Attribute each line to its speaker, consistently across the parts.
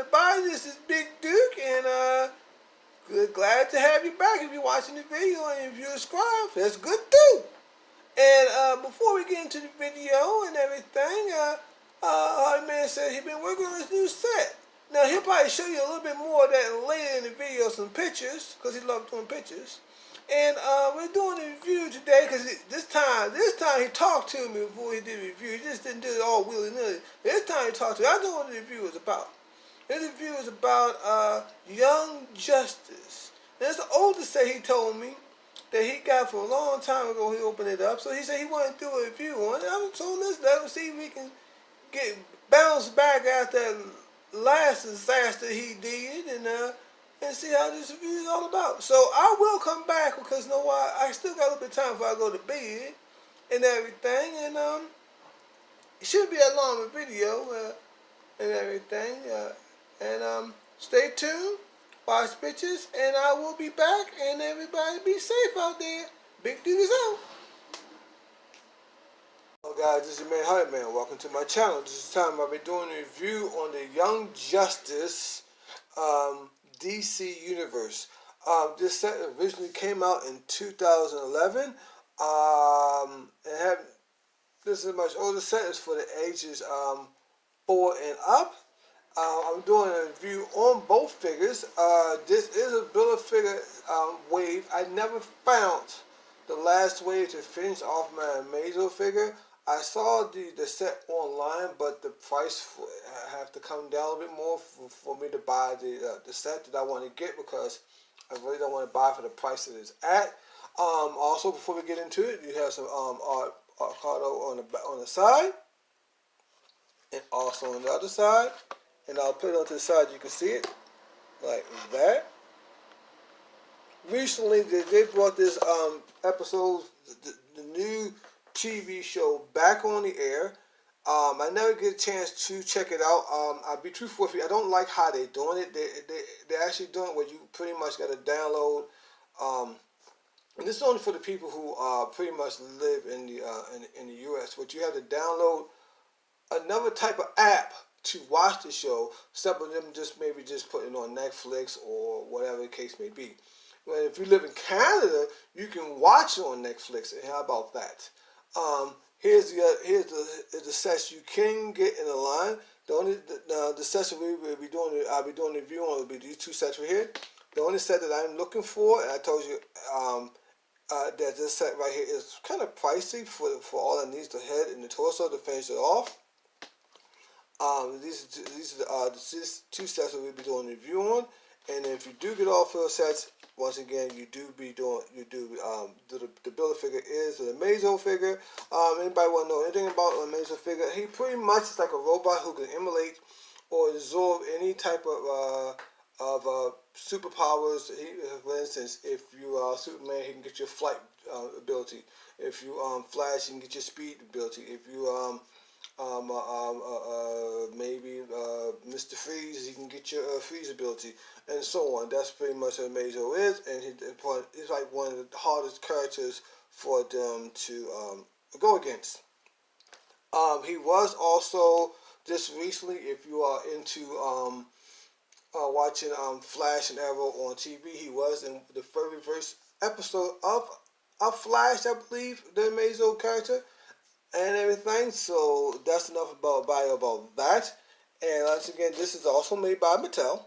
Speaker 1: everybody, this is Big Duke, and glad to have you back. If you're watching the video and if you're subscribed, that's good too. And before we get into the video and everything, our man said he's been working on his new set. Now he'll probably show you a little bit more of that later in the video, some pictures, because he loves doing pictures. And we're doing a review today because this time he talked to me before he did the review. He just didn't do it all willy-nilly. This time he talked to me. I know what the review was about. This review is about Young Justice. And it's the oldest set he told me that he got for a long time ago. He opened it up. So he said he wanted to do a review on it. I told him, let's let him see if we can get bounce back after that last disaster he did and see how this review is all about. So I will come back because you know what? I still got a little bit of time before I go to bed and everything. And it shouldn't be that long of a video and everything. Stay tuned, watch pictures, and I will be back. And everybody be safe out there. Big Dude is out. Hello guys, this is your man Hype Man. Welcome to my channel. This is the time I'll be doing a review on the Young Justice DC Universe. This set originally came out in 2011. This is a much older set. It's for the ages 4 and up. I'm doing a review on both figures. This is a Build-A-Figure wave. I never found the last wave to finish off my Amazo figure. I saw the set online, but the price have to come down a little bit more for me to buy the set that I want to get, because I really don't want to buy for the price that it's at. Also, before we get into it, you have some avocado on the side, and also on the other side. And I'll put it onto the side, you can see it like that. Recently, they brought this episode, the new TV show, back on the air. I never get a chance to check it out. I'll be truthful with you, I don't like how they're doing it. They're actually doing it where you pretty much got to download. And this is only for the people who pretty much live in the U.S. But you have to download another type of app to watch the show, except for them just putting it on Netflix or whatever the case may be. But if you live in Canada, you can watch it on Netflix. And how about that? Here's the sets you can get in the line. The sets that I'll be doing the review on will be these two sets right here. The only set that I'm looking for, and I told you that this set right here is kind of pricey for all that needs the head and the torso to finish it off. These are the two sets that we'll be doing a review on, and if you do get all 4 sets, once again the Build-A-Figure is the Amazo figure. Anybody want to know anything about an Amazo figure? He pretty much is like a robot who can emulate or absorb any type of superpowers. For instance, if you are Superman, he can get your flight ability. If you Flash, he can get your speed ability. If you maybe Mr. Freeze, he can get your freeze ability, and so on. That's pretty much what Amazo is, and he's like one of the hardest characters for them to go against. He was also just recently, if you are into watching Flash and Arrow on TV, he was in the very first episode of Flash, I believe, the Amazo character and everything. So that's enough about that. And once again, this is also made by Mattel.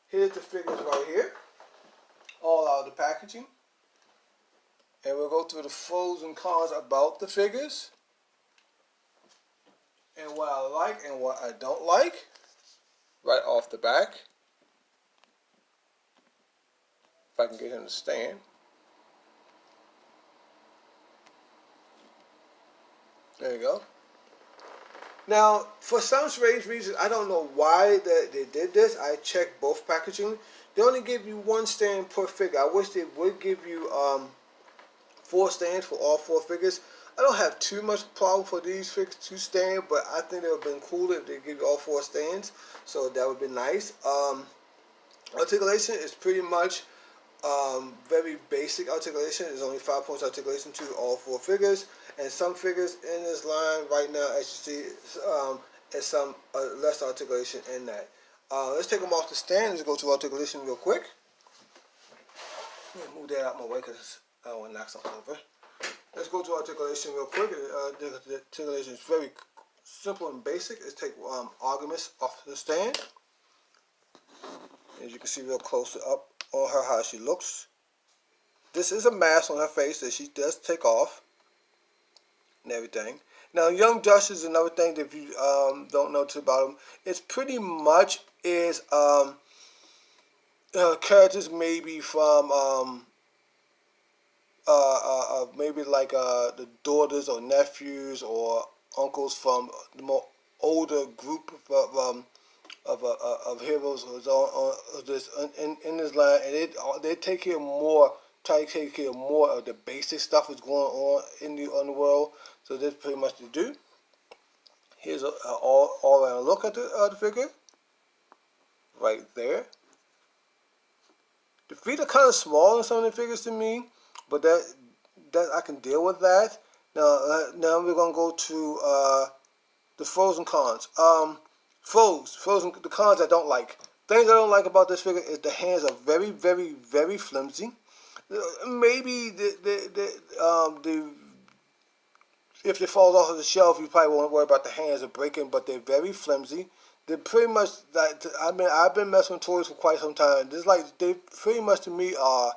Speaker 1: Here's the figures right here, all out of the packaging, and we'll go through the pros and cons about the figures and what I like and what I don't like right off the back. If I can get him to stand. There you go. Now, for some strange reason, I don't know why they did this. I checked both packaging. They only give you 1 stand per figure. I wish they would give you 4 stands for all 4 figures. I don't have too much problem for these figures to stand, but I think it would have been cooler if they give you all 4 stands. So that would be nice. Articulation is pretty much very basic articulation. There's only 5 points articulation to all 4 figures, and some figures in this line right now, as you see, and some less articulation in that. Let's take them off the stand. Let's go to articulation real quick. Move that out my way because I don't want to knock something over. Let's go to articulation real quick. The articulation is very simple and basic. Let's take Artemis off the stand. As you can see real close up on her how she looks. This is a mask on her face that she does take off and everything. Now, Young Justice is another thing that if you don't know too about him, it's pretty much is characters maybe from maybe like the daughters or nephews or uncles from the more older group of heroes who's on this in this line, and they take care more. Try to take care of more of the basic stuff that's going on in the world. So that's pretty much to do. Here's an all around look at the figure. Right there. The feet are kind of small in some of the figures to me, but that I can deal with that. Now we're gonna go to the Frozen cons. Frozen the cons I don't like. Things I don't like about this figure is the hands are very, very, very flimsy. Maybe if it falls off of the shelf, you probably won't worry about the hands are breaking, but they're very flimsy. They're pretty much like I've been messing with toys for quite some time. This like they pretty much to me are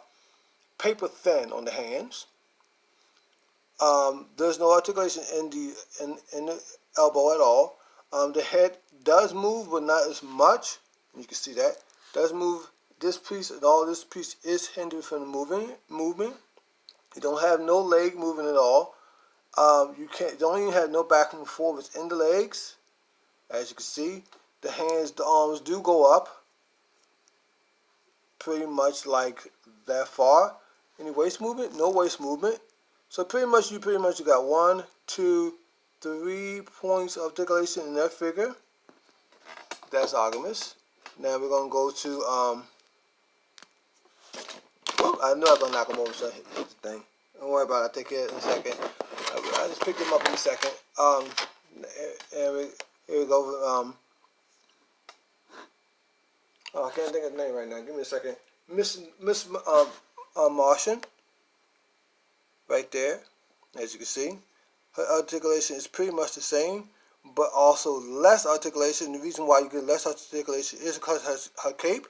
Speaker 1: paper thin on the hands. There's no articulation in the elbow at all. The head does move, but not as much. You can see that does move. This piece and all this piece is hindered from the movement. You don't have no leg moving at all. You don't even have no back and forwards in the legs. As you can see, the hands, the arms do go up pretty much like that far. Any waist movement? No waist movement. So pretty much you got 1, 2, 3 points of articulation in that figure. That's Artemis. Now we're gonna go to I know I'm gonna knock him over, so hit the thing. Don't worry about it. I'll take care of it in a second. I just picked him up in a second. Here we go. I can't think of his name right now. Give me a second. Miss Martian. Right there. As you can see. Her articulation is pretty much the same, but also less articulation. The reason why you get less articulation is because her cape.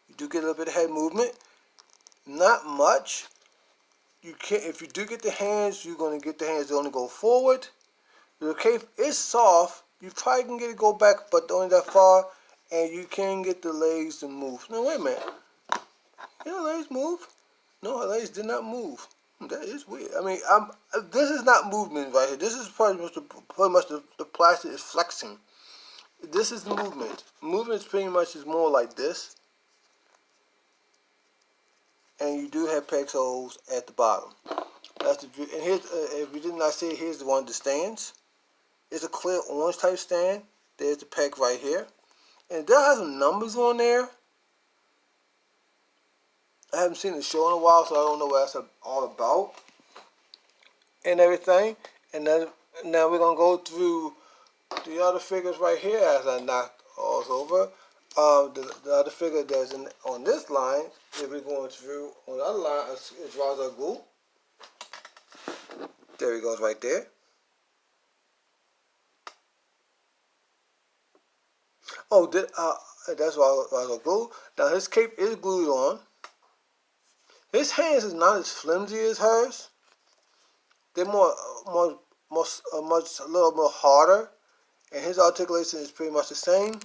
Speaker 1: You do get a little bit of head movement. Not much. You can't. If you do get the hands, you're going to get the hands to only go forward. The cape is soft. You probably can get it go back, but only that far. And you can get the legs to move. No, wait a minute. Did her legs move? No, her legs did not move. That is weird. I mean, this is not movement right here. This is pretty much the plastic is flexing. This is the movement. Movement pretty much is more like this. And you do have peg holes at the bottom. That's the and here's if we did not say it, here's the one that stands. It's a clear orange type stand. There's the peg right here, and there has some numbers on there. I haven't seen the show in a while, so I don't know what that's all about and everything. And then now we're gonna go through the other figures right here as I knocked all over. The other figure that's on this line, if we're going through on the other line, is Ra's al Ghul. There he goes right there. Oh, that's Ra's al Ghul. Now his cape is glued on. His hands is not as flimsy as hers. They're a little more harder, and his articulation is pretty much the same.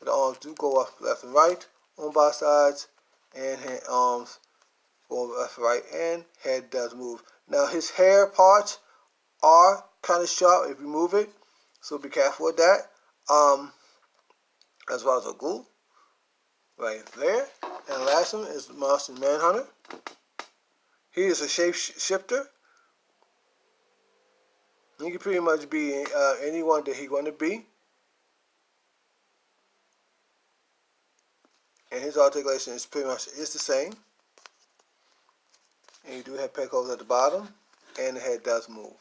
Speaker 1: The arms do go up left and right on both sides, and arms go left and right, and head does move. Now his hair parts are kind of sharp if you move it, so be careful with that. As well as a glue right there. And last one is Martian Manhunter. He is a shapeshifter. He can pretty much be anyone that he want to be. And his articulation is pretty much the same. And you do have peg holes at the bottom, and the head does move.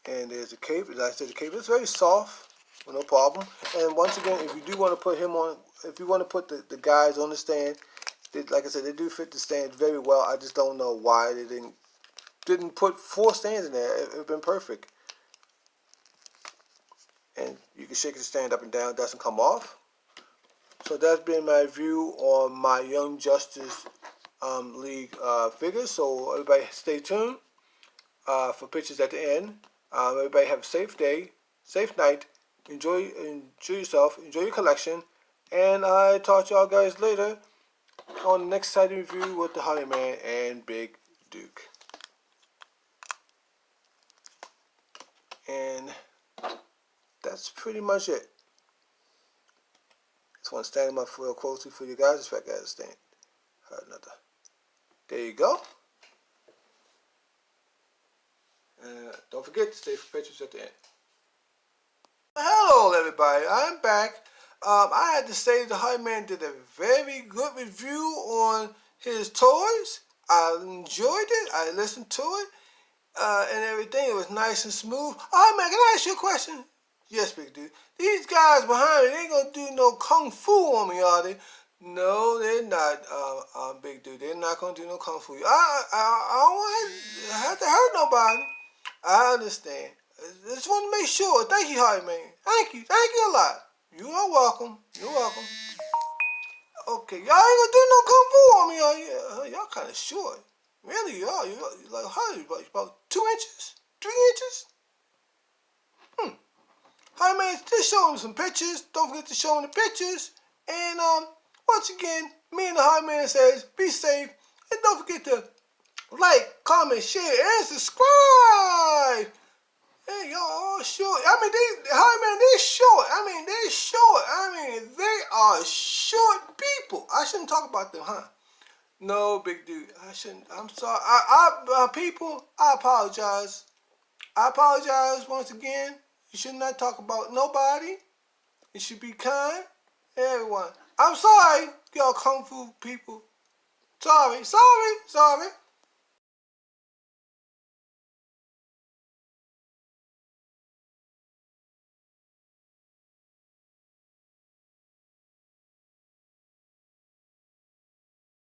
Speaker 1: And there's the cape. Like I said, the cape is very soft, no problem. And once again, if you do want to put him on, if you want to put the guys on the stand, like I said, they do fit the stand very well. I just don't know why they didn't put 4 stands in there. It would have been perfect. And you can shake the stand up and down, it doesn't come off. So that's been my view on my Young Justice League figures. So everybody stay tuned for pictures at the end. Everybody have a safe day, safe night. Enjoy yourself, enjoy your collection. And I talk to y'all guys later on the next exciting review with the Highwayman and Big Duke. And that's pretty much it. Just want to stand up real closely for you guys. If I gotta stand. Another. There you go. And don't forget to stay for pictures at the end. Hello, everybody. I'm back. I had to say the Highwayman did a very good review on his toys. I enjoyed it. I listened to it and everything. It was nice and smooth. Highwayman, can I ask you a question? Yes, Big Dude. These guys behind me, they ain't gonna do no kung fu on me, are they? No, they're not, Big Dude. They're not gonna do no kung fu. I don't want to have to hurt nobody. I understand. I just want to make sure. Thank you, Highwayman. Thank you a lot. You are welcome. You're welcome. Okay, y'all ain't gonna do no kung fu on me, are you? Y'all kind of short. Really, you are. You're like, how you about 2 inches? 3 inches? Highwayman, just show him some pictures. Don't forget to show him the pictures. And once again, me and the Highwayman says, be safe. And don't forget to like, comment, share, and subscribe. Hey, y'all all short. I mean, they're short. They're short. They are short people. I shouldn't talk about them, huh? No, Big Dude. I shouldn't. I'm sorry. People, I apologize. I apologize once again. You should not talk about nobody. You should be kind. Everyone. I'm sorry, y'all kung fu people. Sorry.